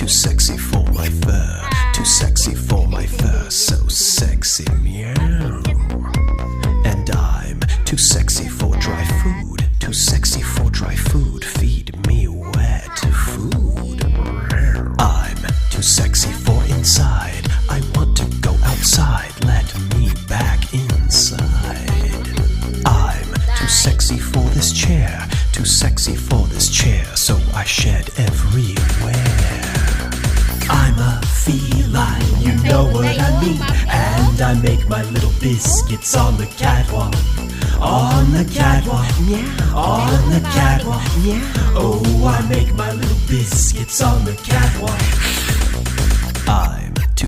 sexy for my fur, too sexy for my fur, so sexy, meow. And I'm too sexy for dry food, too sexy for dry food, feed me wet food. I'm too sexy for inside, I want to go outside, let me back inside. I'm too sexy for this chair, too sexy for this chair, so I shed everywhere. I'm a feline, you know what I mean, and I make my little biscuits on the catwalk. On the catwalk, meow. On the catwalk, meow. Oh, I make my little biscuits on the catwalk.